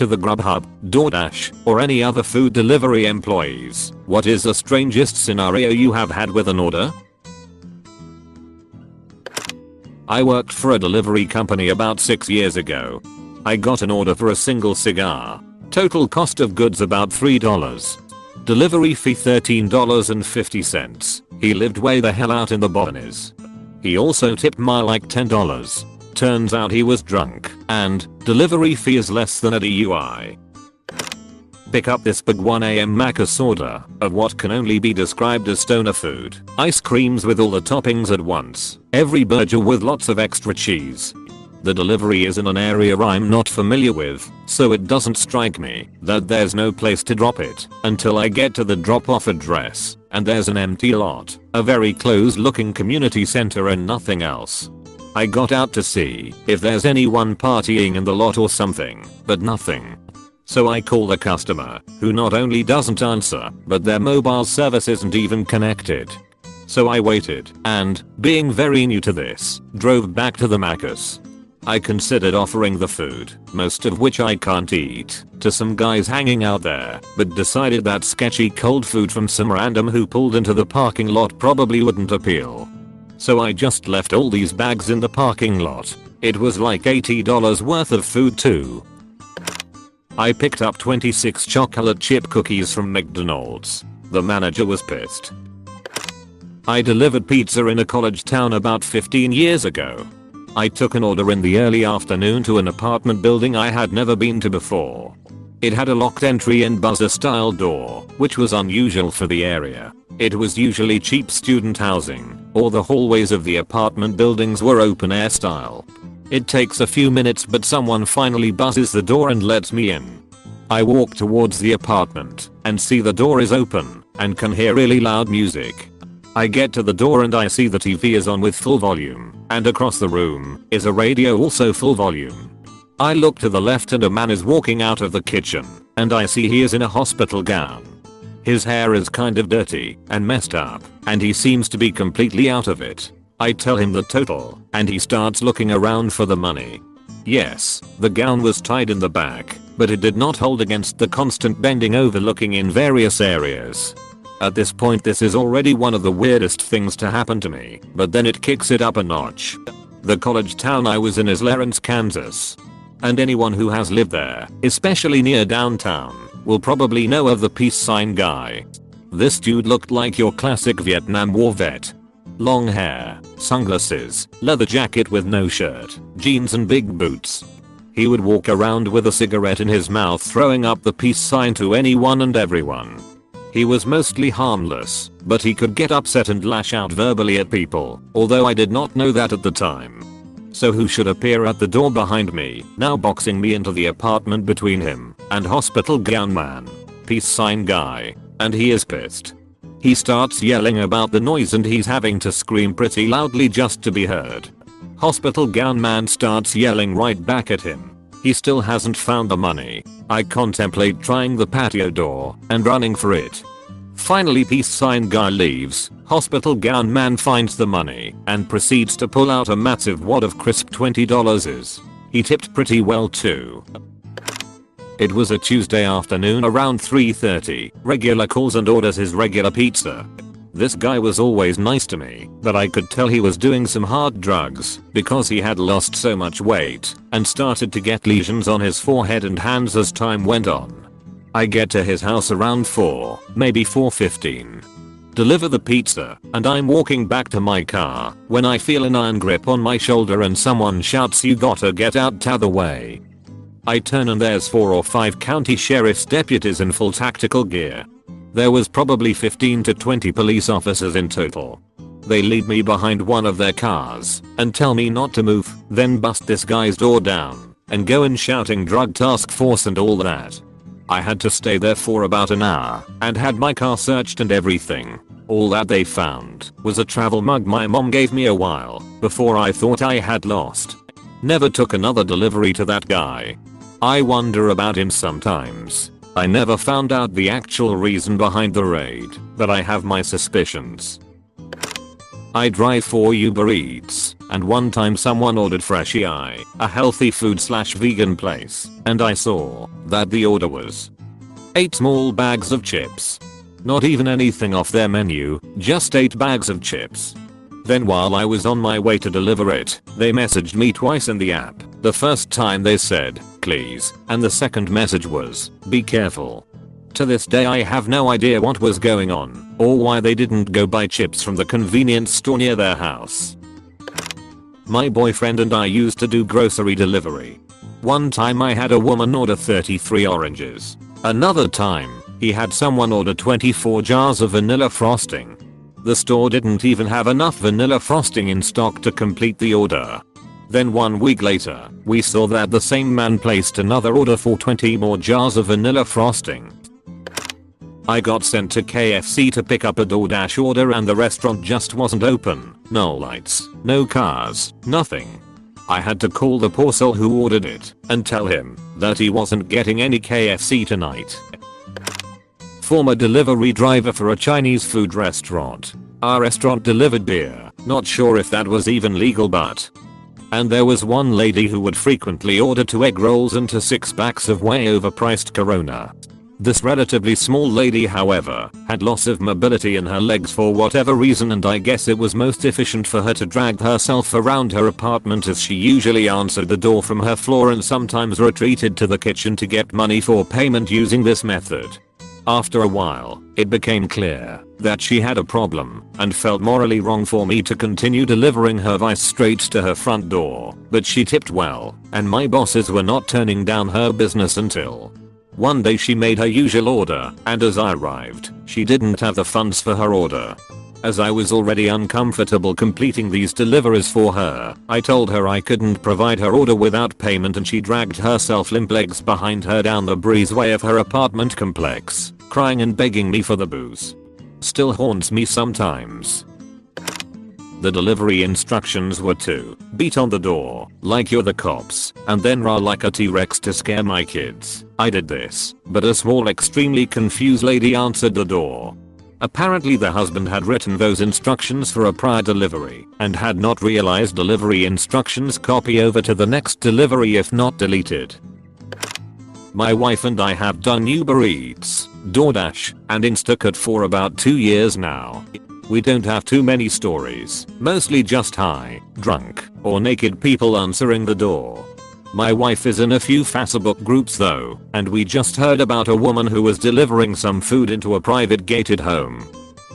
to the Grubhub, DoorDash, or any other food delivery employees. What is the strangest scenario you have had with an order? I worked for a delivery company about 6 years ago. I got an order for a single cigar. Total cost of goods about $3. Delivery fee $13.50. He lived way the hell out in the Boonies. He also tipped my like $10. Turns out he was drunk, and delivery fee is less than a DUI. Pick up this big 1 AM Macca's order of what can only be described as stoner food. Ice creams with all the toppings at once. Every burger with lots of extra cheese. The delivery is in an area I'm not familiar with, so it doesn't strike me that there's no place to drop it until I get to the drop-off address, and there's an empty lot, a very closed looking community center and nothing else. I got out to see if there's anyone partying in the lot or something, but nothing. So I call the customer, who not only doesn't answer, but their mobile service isn't even connected. So I waited, and, being very new to this, drove back to the Macca's. I considered offering the food, most of which I can't eat, to some guys hanging out there, but decided that sketchy cold food from some random who pulled into the parking lot probably wouldn't appeal. So I just left all these bags in the parking lot. It was like $80 worth of food too. I picked up 26 chocolate chip cookies from McDonald's. The manager was pissed. I delivered pizza in a college town about 15 years ago. I took an order in the early afternoon to an apartment building I had never been to before. It had a locked entry and buzzer style door, which was unusual for the area. It was usually cheap student housing, or the hallways of the apartment buildings were open air style. It takes a few minutes, but someone finally buzzes the door and lets me in. I walk towards the apartment and see the door is open and can hear really loud music. I get to the door and I see the TV is on with full volume, and across the room is a radio also full volume. I look to the left and a man is walking out of the kitchen, and I see he is in a hospital gown. His hair is kind of dirty and messed up, and he seems to be completely out of it. I tell him the total, and he starts looking around for the money. Yes, the gown was tied in the back, but it did not hold against the constant bending over looking in various areas. At this point this is already one of the weirdest things to happen to me, but then it kicks it up a notch. The college town I was in is Lawrence, Kansas. And anyone who has lived there, especially near downtown, will probably know of the peace sign guy. This dude looked like your classic Vietnam War vet. Long hair, sunglasses, leather jacket with no shirt, jeans and big boots. He would walk around with a cigarette in his mouth throwing up the peace sign to anyone and everyone. He was mostly harmless, but he could get upset and lash out verbally at people, although I did not know that at the time. So who should appear at the door behind me, now boxing me into the apartment between him and hospital gown man, peace sign guy, and he is pissed. He starts yelling about the noise and he's having to scream pretty loudly just to be heard. Hospital gown man starts yelling right back at him. He still hasn't found the money. I contemplate trying the patio door and running for it. Finally peace sign guy leaves, hospital gown man finds the money and proceeds to pull out a massive wad of crisp $20. He tipped pretty well too. It was a Tuesday afternoon around 3:30, regular calls and orders his regular pizza. This guy was always nice to me, but I could tell he was doing some hard drugs because he had lost so much weight and started to get lesions on his forehead and hands as time went on. I get to his house around 4, maybe 4:15. Deliver the pizza, and I'm walking back to my car when I feel an iron grip on my shoulder and someone shouts, "You gotta get out t'other way." I turn and there's 4 or 5 county sheriff's deputies in full tactical gear. There was probably 15 to 20 police officers in total. They lead me behind one of their cars and tell me not to move, then bust this guy's door down and go in shouting drug task force and all that. I had to stay there for about an hour and had my car searched and everything. All that they found was a travel mug my mom gave me a while before I thought I had lost. Never took another delivery to that guy. I wonder about him sometimes. I never found out the actual reason behind the raid, but I have my suspicions. I drive for Uber Eats, and one time someone ordered Freshie Eye, a healthy food/vegan place, and I saw that the order was 8 small bags of chips. Not even anything off their menu, just 8 bags of chips. Then while I was on my way to deliver it, they messaged me twice in the app. The first time they said, please, and the second message was, be careful. To this day I have no idea what was going on, or why they didn't go buy chips from the convenience store near their house. My boyfriend and I used to do grocery delivery. One time I had a woman order 33 oranges. Another time, he had someone order 24 jars of vanilla frosting. The store didn't even have enough vanilla frosting in stock to complete the order. Then 1 week later, we saw that the same man placed another order for 20 more jars of vanilla frosting. I got sent to KFC to pick up a DoorDash order and the restaurant just wasn't open. No lights, no cars, nothing. I had to call the poor soul who ordered it and tell him that he wasn't getting any KFC tonight. Former delivery driver for a Chinese food restaurant. Our restaurant delivered beer, not sure if that was even legal but. And there was one lady who would frequently order 2 egg rolls and 2 6-packs of way overpriced Corona. This relatively small lady however, had loss of mobility in her legs for whatever reason and I guess it was most efficient for her to drag herself around her apartment as she usually answered the door from her floor and sometimes retreated to the kitchen to get money for payment using this method. After a while, it became clear that she had a problem and felt morally wrong for me to continue delivering her vice straight to her front door, but she tipped well, and my bosses were not turning down her business until one day she made her usual order, and as I arrived, she didn't have the funds for her order. As I was already uncomfortable completing these deliveries for her, I told her I couldn't provide her order without payment and she dragged herself limp legs behind her down the breezeway of her apartment complex, crying and begging me for the booze. Still haunts me sometimes. The delivery instructions were to beat on the door like you're the cops and then roar like a T-Rex to scare my kids. I did this, but a small extremely confused lady answered the door. Apparently the husband had written those instructions for a prior delivery and had not realized delivery instructions copy over to the next delivery if not deleted. My wife and I have done Uber Eats, DoorDash, and Instacart for about 2 years now. We don't have too many stories, mostly just high, drunk, or naked people answering the door. My wife is in a few Facebook groups though, and we just heard about a woman who was delivering some food into a private gated home.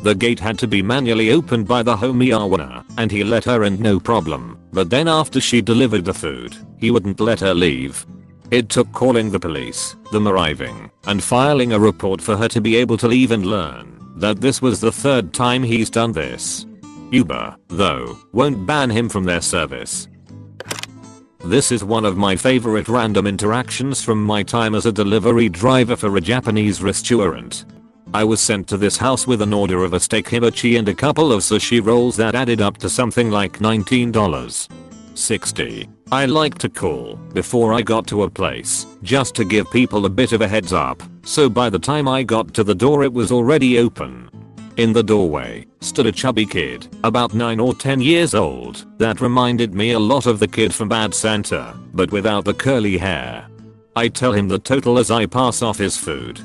The gate had to be manually opened by the home owner, and he let her in no problem, but then after she delivered the food, he wouldn't let her leave. It took calling the police, them arriving, and filing a report for her to be able to leave and learn that this was the 3rd time he's done this. Uber, though, won't ban him from their service. This is one of my favorite random interactions from my time as a delivery driver for a Japanese restaurant. I was sent to this house with an order of a steak hibachi and a couple of sushi rolls that added up to something like $19.60. I like to call before I got to a place, just to give people a bit of a heads up, so by the time I got to the door it was already open. In the doorway stood a chubby kid, about 9 or 10 years old, that reminded me a lot of the kid from Bad Santa, but without the curly hair. I tell him the total as I pass off his food.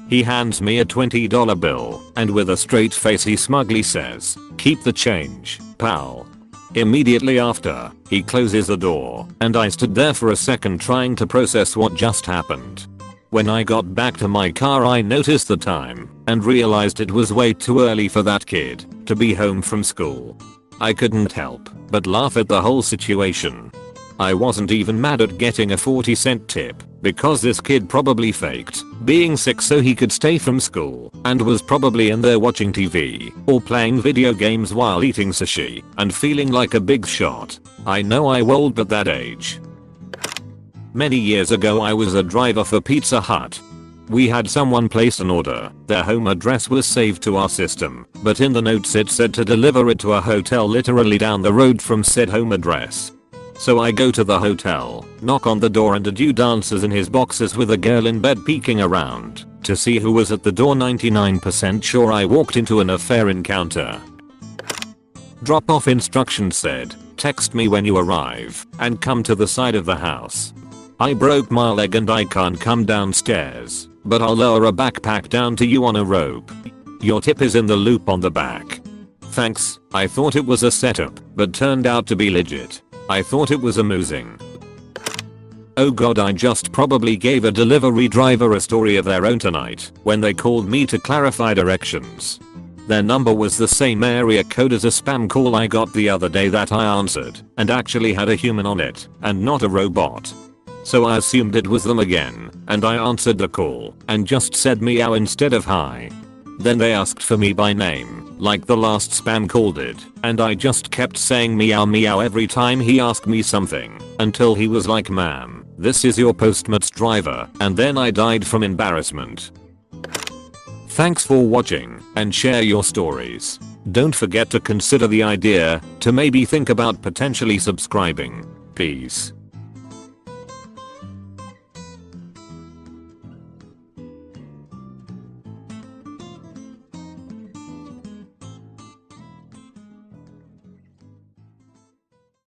He hands me a $20 bill, and with a straight face he smugly says, "Keep the change, pal." Immediately after, he closes the door, and I stood there for a second trying to process what just happened. When I got back to my car I noticed the time, and realized it was way too early for that kid to be home from school. I couldn't help but laugh at the whole situation. I wasn't even mad at getting a 40-cent tip, because this kid probably faked being sick so he could stay from school, and was probably in there watching TV, or playing video games while eating sushi, and feeling like a big shot. I know I'm old but that age. Many years ago I was a driver for Pizza Hut. We had someone place an order, their home address was saved to our system, but in the notes it said to deliver it to a hotel literally down the road from said home address. So I go to the hotel, knock on the door and a dude dances in his boxers with a girl in bed peeking around to see who was at the door. 99% sure I walked into an affair encounter. Drop off instructions said, text me when you arrive and come to the side of the house. I broke my leg and I can't come downstairs, but I'll lower a backpack down to you on a rope. Your tip is in the loop on the back. Thanks, I thought it was a setup, but turned out to be legit. I thought it was amusing. Oh god, I just probably gave a delivery driver a story of their own tonight when they called me to clarify directions. Their number was the same area code as a spam call I got the other day that I answered and actually had a human on it and not a robot. So I assumed it was them again and I answered the call and just said meow instead of hi. Then they asked for me by name like the last spam call did and I just kept saying meow meow every time he asked me something until he was like, ma'am, this is your Postmates driver, and then I died from embarrassment. Thanks for watching and share your stories. Don't forget to consider the idea to maybe think about potentially subscribing. Peace.